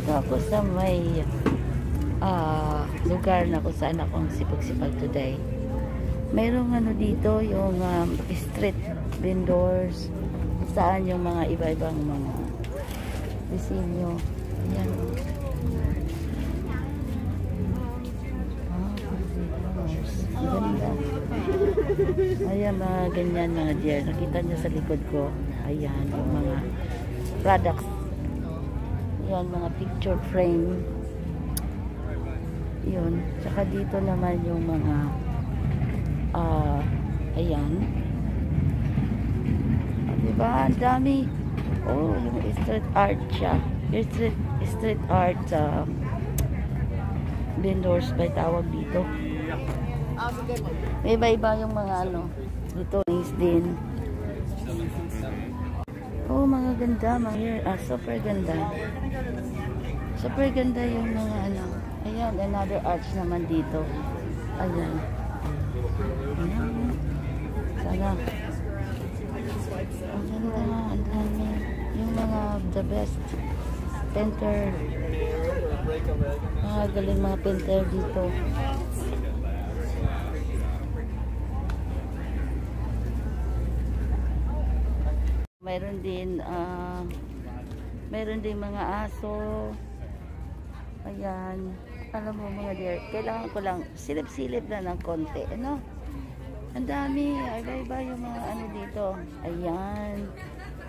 Nandito ako sa may lugar na kung saan akong sipag-sipag today. Mayroong ano dito, yung street vendors, saan yung mga iba-ibang mga disenyo. Ayan. Ganda. Ayan, mga ganyan mga dear. Nakita nyo sa likod ko. Ayan, yung mga products. Ayan, mga picture frame. Yun. Tsaka dito naman yung mga ayan. Diba? Ang dami. Oh, yung street art siya. Yung street art vendors ba tawag dito. May iba-iba yung mga ano. Dito is din. Oh, mga ganda. Super ganda. Super ganda yung mga ano. Ayan, another arch naman dito. Ayan. Ayan. Sana. Ang ganda. Ang dami. Yung mga the best painter. Mga galing mga painter dito. Mayroon din mga aso. Ayan. Alam mo mga dear, kailangan ko lang silip-silip na ng konti. Ano? Ang dami. Iba-iba yung mga ano dito. Ayan.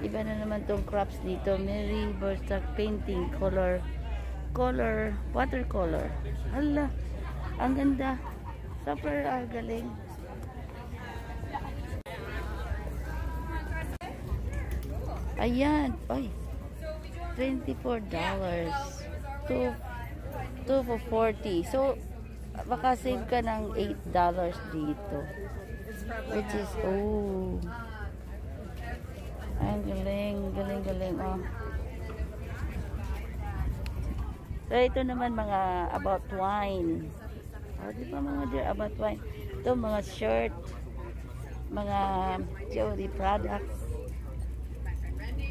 Iba na naman tong crops dito. Mary Burstock painting. Watercolor. Hala. Ang ganda. Super galing. Ayan. Ay. $24. 2 for 40. So, baka save ka ng $8 dito. Which is, oh. Ang galing. Oh. So, ito naman mga about wine. Oh, di ba mga dear, about wine. Ito mga shirt. Mga jewelry products.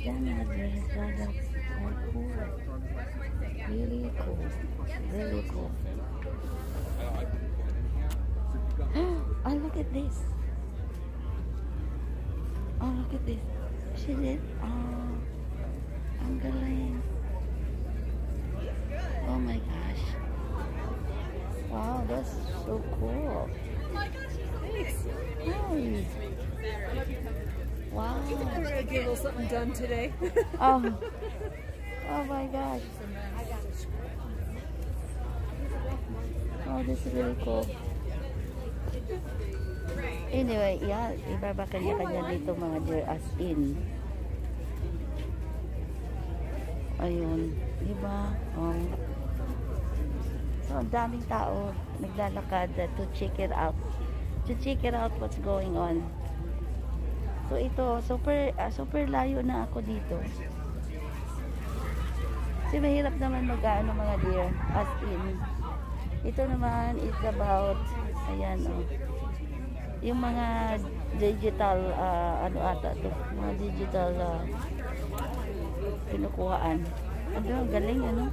Yan mga jewelry products. Oh, cool. Really cool. Oh, look at this. She did. Oh, ang galing. Oh my gosh. Wow, that's so cool. Thanks. Nice. Wow. I thought I'd get a little something done today. Oh my gosh. Oh, this is really cool. Anyway, yeah, iba ba kanya-kanya dito mga dear, as in. Ayun, diba? So, ang daming tao naglalakad to check it out. To check it out what's going on. So, ito, super layo na ako dito. Kasi mahirap naman mag-ano mga dear, as in. Ito naman is about, ayan o, yung mga digital, ano ata to, mga digital pinukuhaan. Ano, galing ano?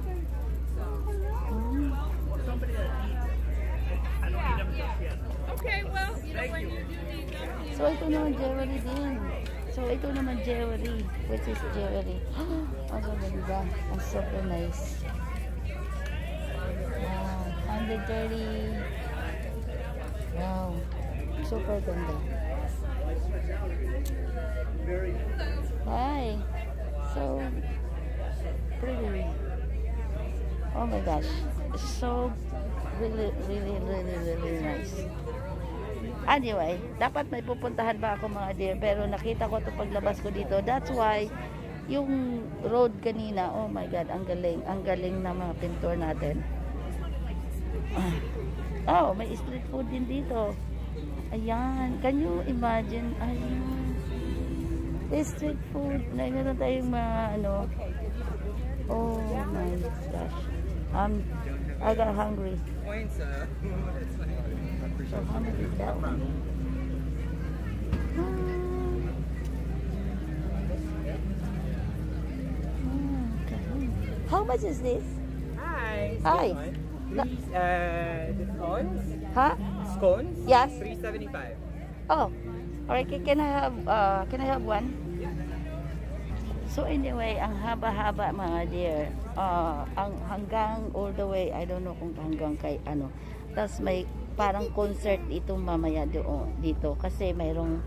Okay, well, you know when you do need them. So, ito naman jewelry din. So, ito naman jewelry, which is jewelry. Ang ganda. Ang super nice. Wow. 130. Wow. Super ganda. Hi. So pretty. Oh my gosh. So really nice. Anyway, dapat may pupuntahan ba ako mga dear, pero nakita ko ito paglabas ko dito. That's why yung road kanina, oh my god, ang galing ng mga pintor natin. Oh, may street food din dito. Ayan, can you imagine? Ayan, street food. Meron tayong mga ano. Oh my gosh, I got hungry. So how much is that one? How much is this? Hi. Hi. The scones? Huh? Scones? Yes. $3.75. Oh, alright. Can I have one? So anyway, ang haba-haba mga dear. Ang hanggang all the way, I don't know kung hanggang kay ano. Tapos may parang concert ito mamaya doon dito kasi mayroong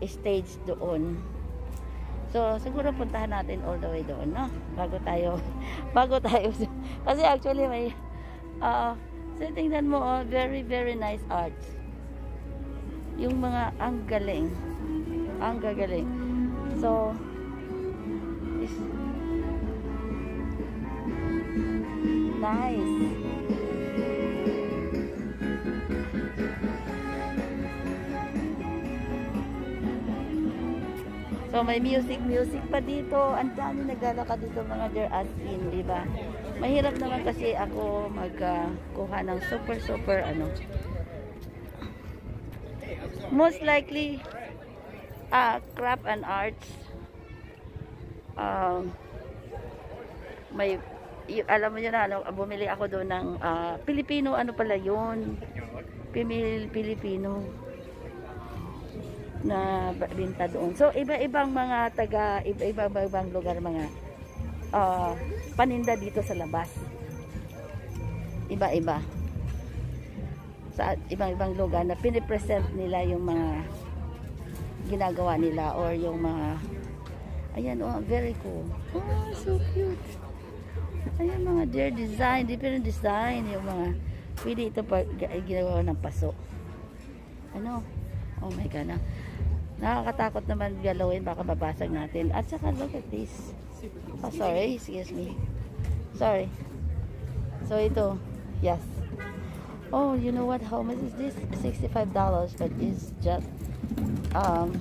stage doon. So siguro puntahan natin all the way doon, no? Bago tayo kasi actually may so tingnan mo, very very nice arts. Yung mga ang gagaling. So nice. So may music pa dito. Ang dami naglalakad dito mga dear, as in, di ba? Mahirap naman kasi ako magkuha ng super ano. Most likely craft and arts. May alam mo yun na, ano, bumili ako doon ng Pilipino, ano pala yun, Pilipino na binta doon. So iba-ibang mga iba-ibang lugar, mga paninda dito sa labas, iba-iba sa ibang lugar na pinipresent nila yung mga ginagawa nila or yung mga ayan, oh, very cool. Oh, so cute. Ayan mga dear, design, different design. Yung mga, pwede ito pa ginagawa ng paso. Ano? Oh my God. Nakakatakot naman galawin, baka babasag natin. At saka, look at this. Oh, sorry, excuse me. Sorry. So, ito, yes. Oh, you know what? How much is this? $65, but it's just, ang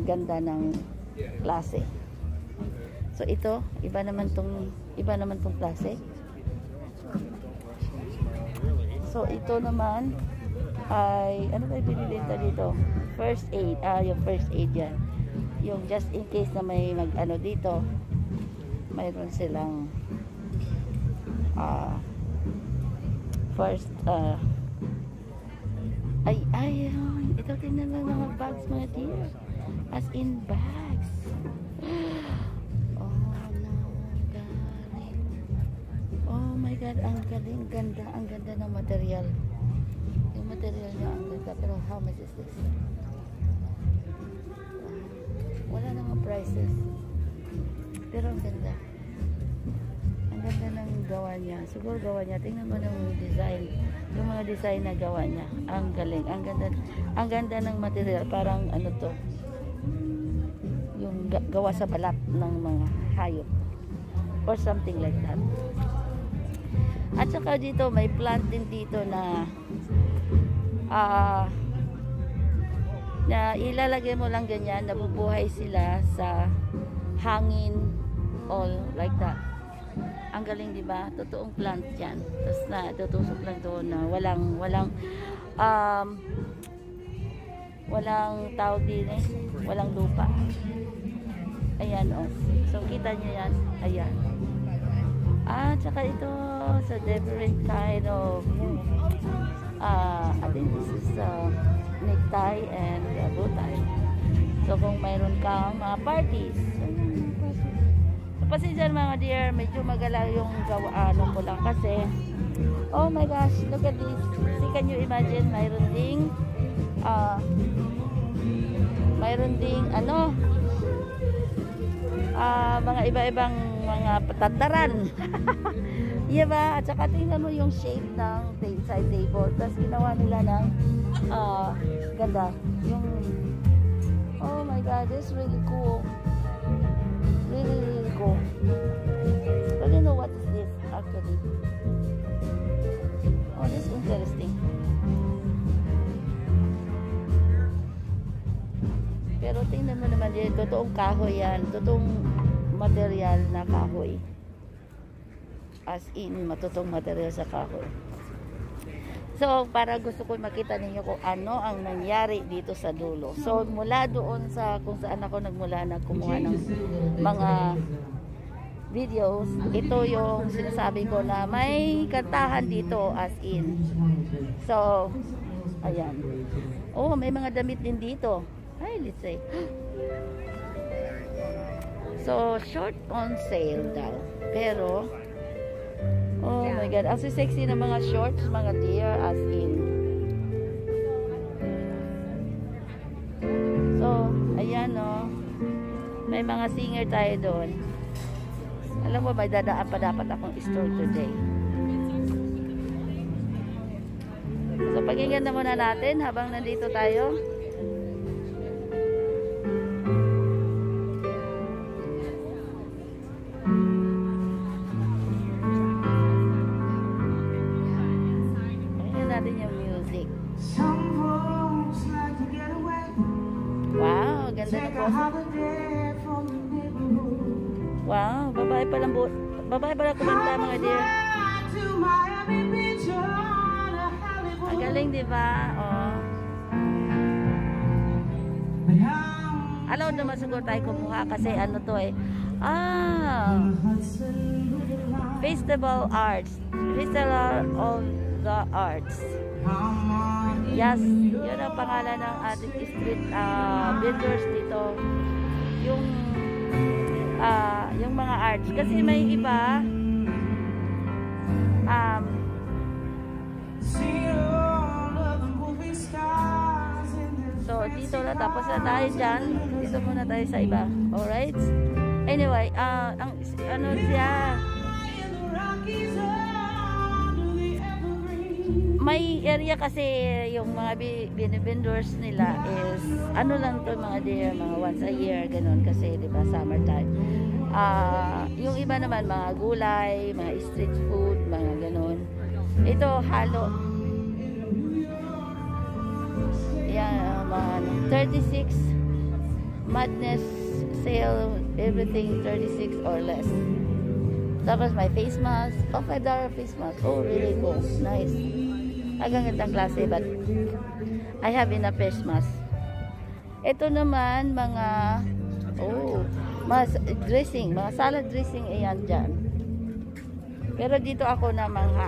ganda ng klase. So ito, iba naman tong klase. So ito naman ay ano ba binibenta dito? First aid. Yung first aid yan. Yung just in case na may mag-ano dito, mayroon silang first ito tingnan lang mga bags mga dear. As in bags. Oh my God, ang galing, ang ganda ng material. Yung material niya ang ganda, pero how much is this? Wala namang prices. Pero ang ganda. Ang ganda ng gawa niya. Siguro gawa niya. Tingnan mo ng design. Yung mga design na gawa niya. Ang galing. Ang ganda ng material. Parang ano to. Yung gawa sa balat ng mga hayop. Or something like that. At saka dito may plant din dito na na ilalagay mo lang ganyan, nabubuhay sila sa hangin, all like that. Ang galing, di ba? Totoong plant yan. Tapos na tutusok lang doon na walang tawag din eh, walang lupa. Ayan, oh. So kita nyo yan. Ayan. Tsaka ito sa different kind of I think this is necktie and bow tie. So kung mayroon kang mga parties, pasensya mga dear, medyo magalaw yung gawa ko lang kasi oh my gosh, look at this. See, can you imagine, mayroon ding ano, mga iba-ibang mga patataran. Yeah ba? At saka tingnan mo yung shape ng side table. Tapos ginawa nila ng ganda. Yung oh my God, this is really cool. Really, really cool. I don't know what is this actually. Oh, this is interesting. Pero tingnan mo naman din, totoong kahoy yan. Totoong material na kahoy. As in, matutong material sa kahoy. So, para gusto ko makita ninyo kung ano ang nangyari dito sa dulo. So, mula doon sa kung saan ako nagmula na kumuha ng mga videos, ito yung sinasabi ko na may kantahan dito as in. So, ayan. Oh, may mga damit din dito. Ay, let's say. So, short on sale daw. Pero, oh my God, ang sexy na mga shorts, mga dear, as in. So, ayan oh. May mga singer tayo doon. Alam mo, may dadaan pa dapat akong store today. So, pakinggan na muna natin habang nandito tayo. Pakinggan natin yung music. Wow, ganda na po. Wow, babae palang kumanta, mga dear. Ang galing, di ba? Oh. Alaw naman siguro tayo kumuha kasi ano to eh. Festival Arts. Festival of the Arts. Yes, yun ang pangalan ng ating street vendors dito. Yung mga arts. Kasi may iba so dito na, tapos na tayo dyan. Dito muna tayo sa iba. Alright? Anyway, ano siya, may area kasi yung mga vendors nila is ano lang to, mga dear, mga once a year ganun kasi di ba summertime. Yung iba naman mga gulay, mga street food, mga ganun. Ito halo. Yan, mga 36 madness sale, everything 36 or less. Tapos may face mask. Oh, $5 face mask. Oh, really cool. Nice. Agang gandang klase, but I have enough face mask. Ito naman, mga mga dressing, mga salad dressing, ayan dyan. Pero dito ako na mangha.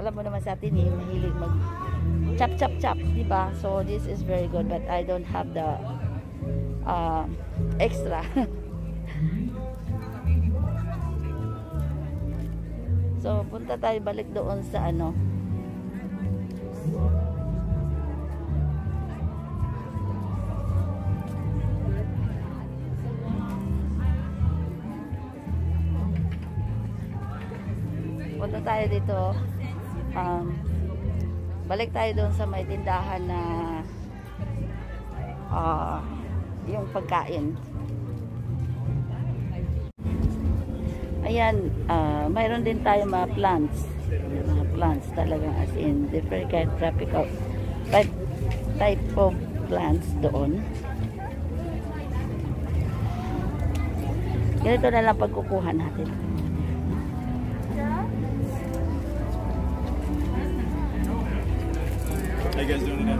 Alam mo naman sa atin mahilig mag chop, diba? So, this is very good, but I don't have the extra. So, punta tayo balik doon sa ano. Punta tayo dito. Balik tayo doon sa may tindahan na yung pagkain. Ayan, mayroon din tayo mga plants. Mga plants talagang as in different kind tropical type of plants doon. Ganito na lang pagkukuha natin. How you guys doing today?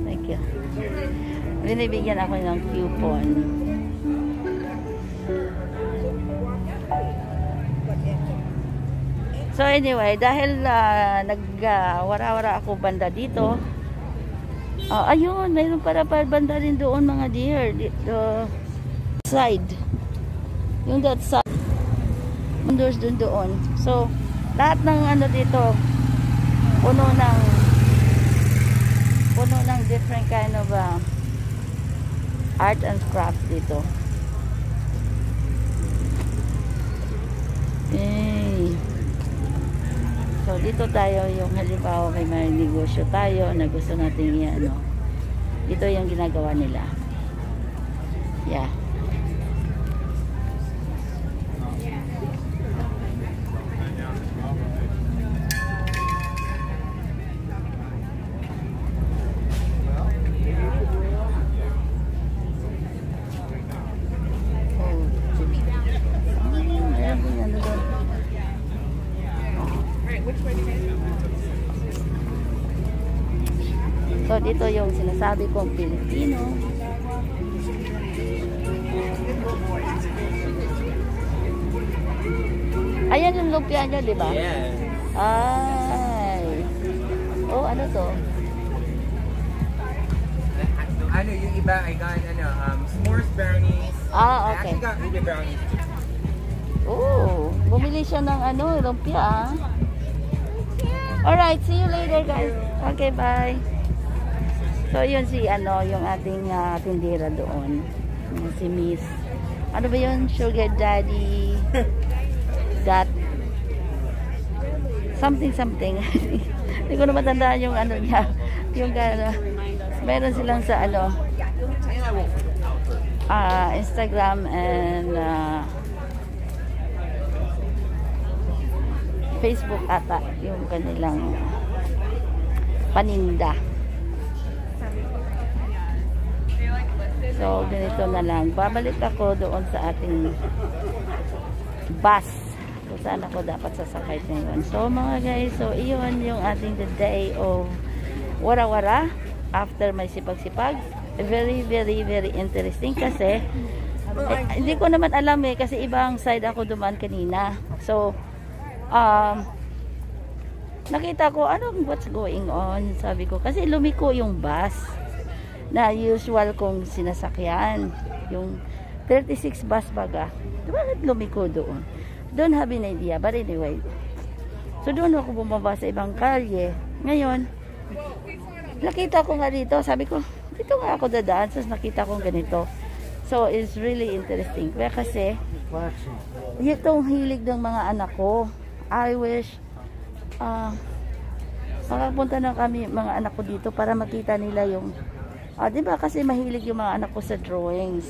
Thank you. Binibigyan ako ng coupon. So anyway, dahil nagwara-wara ako banda dito, ayun, mayroon para banda din doon, mga dear, the side, yung that side, windows doon. So lahat ng ano dito, puno ng different kind of art and craft dito. So dito tayo, yung halimbawa may mga negosyo tayo na gusto natin i-ano, ito yung ginagawa nila. Yeah. So dito yung sinasabi kong Pilipino Ayan yung lumpia niya, di ba? Yes. Ay. Oh, ano to? Ano, yung iba, I got, s'mores brownies. Ah, I okay. actually got ruby brownies too. Oh, bumili siya ng ano, lumpia ah. Alright, see you later guys. Okay, bye. So, yun si ano, yung ating tindera doon. Si Miss. Ano ba yun? Sugar Daddy. That. Something. Hindi ko na matandaan yung ano niya. Yung meron silang sa ano, Instagram and Facebook ata yung kanilang paninda. So, ganito na lang. Babalik ako doon sa ating bus. Kung saan ako dapat sasakay ngayon. So, mga guys, so, iyon yung ating the day of wara-wara after may sipag-sipag. Very interesting kasi hindi ko naman alam kasi ibang side ako dumaan kanina. So, nakita ko, what's going on? Sabi ko, kasi lumiko yung bus na usual kong sinasakyan. Yung 36 bus baga. Bakit lumiko doon? Don't have an idea. But anyway, so doon ako bumaba sa ibang kalye. Ngayon, nakita ko nga dito. Sabi ko, dito nga ako dadaan. So, nakita ko ganito. So, it's really interesting. Kaya kasi, itong hilig ng mga anak ko, I wish makapunta na kami mga anak ko dito para makita nila yung diba kasi mahilig yung mga anak ko sa drawings,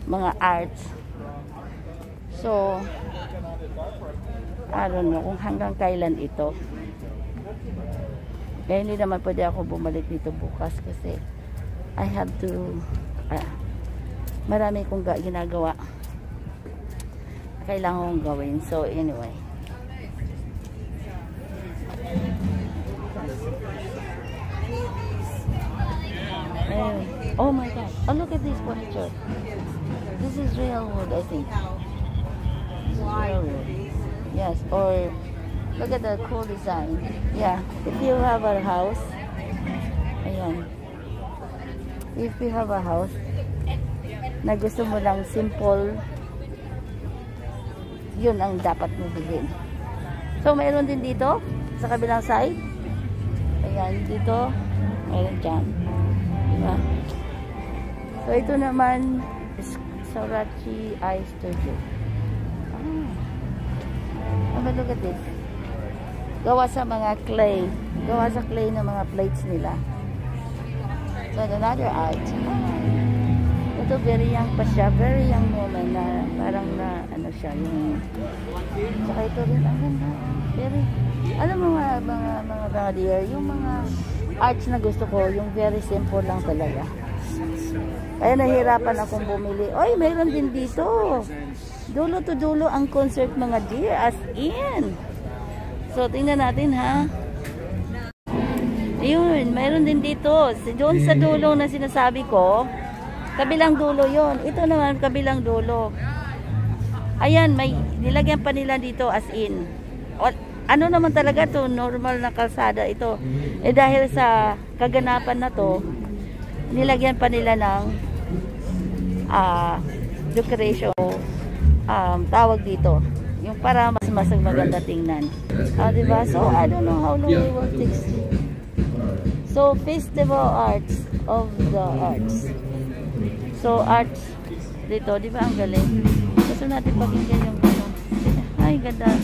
mga arts. So I don't know kung hanggang kailan ito. Kaya hindi naman pwede ako bumalik dito bukas kasi I have to marami kong ginagawa kailangan kong gawin. So anyway, oh my god, look at this furniture. This is real wood, I think. This is real wood. Yes, or look at the cool design. Yeah, if you have a house, ayan, if you have a house na gusto mo lang simple, yun ang dapat mo bilhin. So mayroon din dito sa kabilang side. Ayan, dito mayroon dyan, diba? So ito naman is Sorachi Eye Studio. Look at this. Gawa sa mga clay. Gawa sa clay ng mga plates nila. So another art. Ito very young pa siya. Very young woman na parang na ano siya yung saka ito rin ang ganda. Very, alam mo mga dear, yung mga arts na gusto ko, yung very simple lang talaga. Kaya nahirapan akong bumili. Oy, mayroon din dito. Dulo to dulo ang concert mga dear, as in. So, tingnan natin ha. Ayun, mayroon din dito. Doon sa dulo na sinasabi ko, kabilang dulo yon. Ito naman, kabilang dulo. Ayan, may nilagyan pa nila dito as in. Ano naman talaga to, normal na kalsada ito. Dahil sa kaganapan na to, nilagyan pa nila ng decoration. Tawag dito yung para mas maganda tingnan. Diba? So I don't know how long it will take. So festival arts of the arts. So arts dito, diba ang galing? Gusto natin pakinggan yung ano. Ay ganda.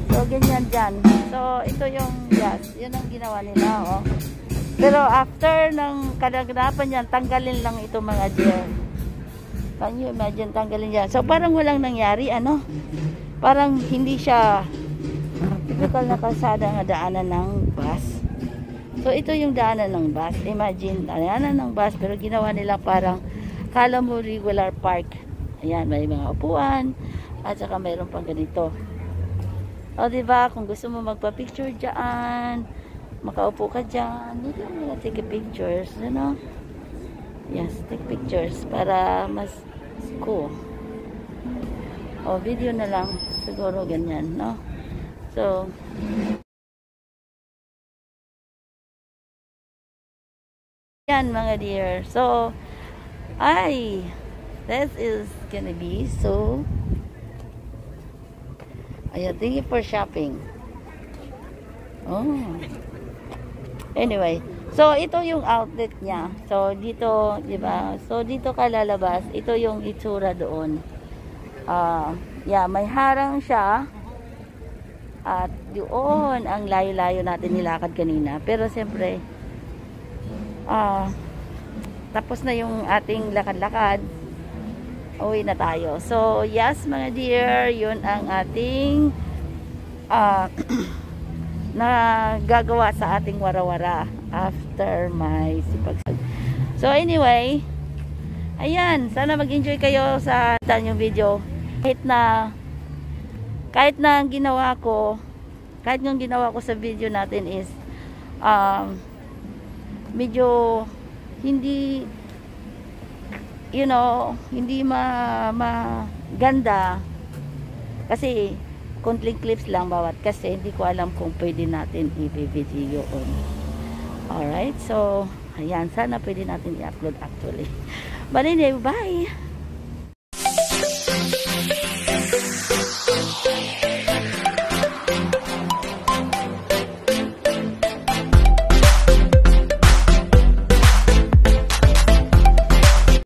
So ganyan dyan. So ito yung yes, yun ang ginawa nila oh. Pero after ng kadagdapan yan, tanggalin lang ito mga dear. Can you imagine tanggalin yan? So parang walang nangyari, ano? Parang hindi siya typical na kalsada nga daanan ng bus. So ito yung daanan ng bus. Imagine, daanan ng bus pero ginawa nila parang kala mo regular park. Ayan, may mga upuan at saka mayroon pang ganito. O diba, kung gusto mo magpa-picture dyan, makaupo ka dyan, you can take pictures, you know? Yes, take pictures para mas cool. O, video na lang. Siguro ganyan, no? So, yan mga dear. So, this is gonna be so, ayan, thank you for shopping. Oh. Anyway, so ito yung outlet niya. So, dito, di ba? So, dito ka lalabas. Ito yung itsura doon. Yeah, may harang siya. At doon ang layo-layo natin nilakad kanina. Pero siyempre, tapos na yung ating lakad-lakad. Uwi na tayo. So, yes mga dear, yun ang ating na gagawa sa ating warawara after my sipagsag. So, anyway, ayan, sana mag-enjoy kayo sa yung video. Kahit na ang ginawa ko sa video natin is medyo hindi hindi maganda kasi konting clips lang bawat kasi hindi ko alam kung pwede natin i-video on. Alright, so ayan, sana pwede natin i-upload actually. But anyway, bye!